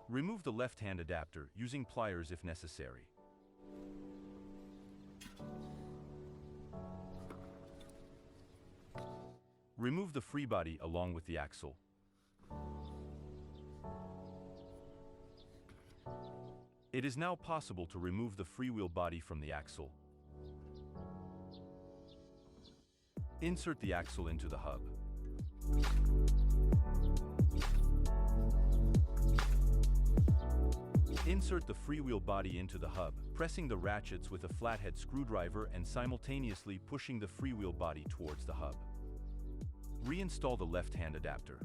Remove the left-hand adapter using pliers if necessary. Remove the free body along with the axle. It is now possible to remove the freewheel body from the axle. Insert the axle into the hub. Insert the freewheel body into the hub, pressing the ratchets with a flathead screwdriver and simultaneously pushing the freewheel body towards the hub. Reinstall the left-hand adapter.